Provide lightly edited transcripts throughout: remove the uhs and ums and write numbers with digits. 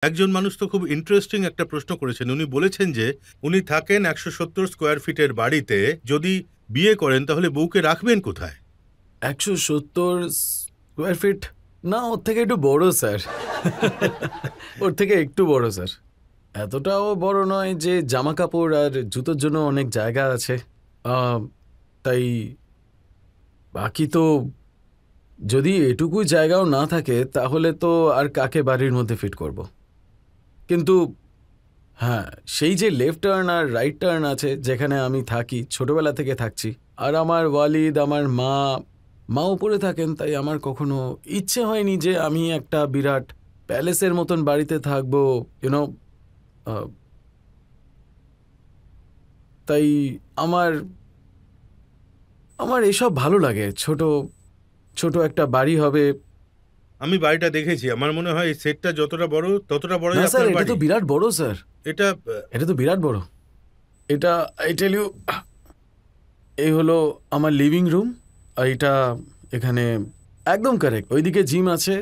একজন মানুষ তো খুব ইন্টারেস্টিং একটা প্রশ্ন করেছেন। উনি বলেছেন যে উনি থাকেন ১৭০ স্কোয়ার ফিটের বাড়িতে, যদি বিয়ে করেন তাহলে বউকে রাখবেন কোথায়? ১৭০ স্কোয়ার ফিট? না, ওর থেকে একটু বড় স্যার। ওর থেকে একটু বড় স্যার। এতটাও বড় নয় যে জামা কাপড় আর জুতোর জন্য অনেক জায়গা আছে। তাই বাকি তো, যদি এটুকু জায়গাও না থাকে তাহলে তো আর কাকে বাড়ির মধ্যে ফিট করব। কিন্তু হ্যাঁ, সেই যে লেফট টার্ন আর রাইট টার্ন আছে যেখানে আমি থাকি, ছোটবেলা থেকে থাকছি, আর আমার ওয়ালিদ, আমার মা উপরে থাকেন, তাই আমার কখনো ইচ্ছে হয়নি যে আমি একটা বিরাট প্যালেসের মতন বাড়িতে থাকবো, ইউনো। তাই আমার আমার এসব ভালো লাগে। ছোট ছোট একটা বাড়ি হবে। আমি বাড়িটা দেখেছি, আমার মনে হয় এই সেটটা যতটা বড় ততটা বড়ই না স্যার, আপনার এটা বাড়ি। তো বিরাট বড় স্যার। এটা এটা তো বিরাট বড়। এটা, আই টেল ইউ, এই হলো আমার লিভিং রুম। আর এটা এখানে একদম কারেক্ট, ওইদিকে জিম আছে।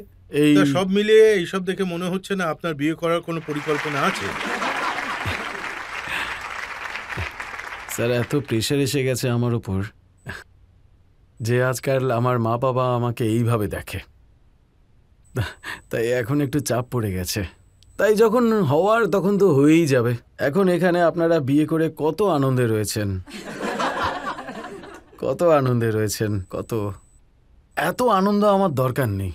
এই তা সব মিলিয়ে এইসব দেখে মনে হচ্ছে না আপনার বিয়ে করার কোনো পরিকল্পনা আছে। স্যার, এত প্রেশার এসে গেছে আমার উপর যে আজকাল আমার মা বাবা আমাকে এইভাবে দেখে, তাই এখন একটু চাপ পড়ে গেছে। তাই যখন হওয়ার তখন তো হয়েই যাবে। এখন এখানে আপনারা বিয়ে করে কত আনন্দে রয়েছেন, কত আনন্দে রয়েছেন, কত। এত আনন্দ আমার দরকার নেই।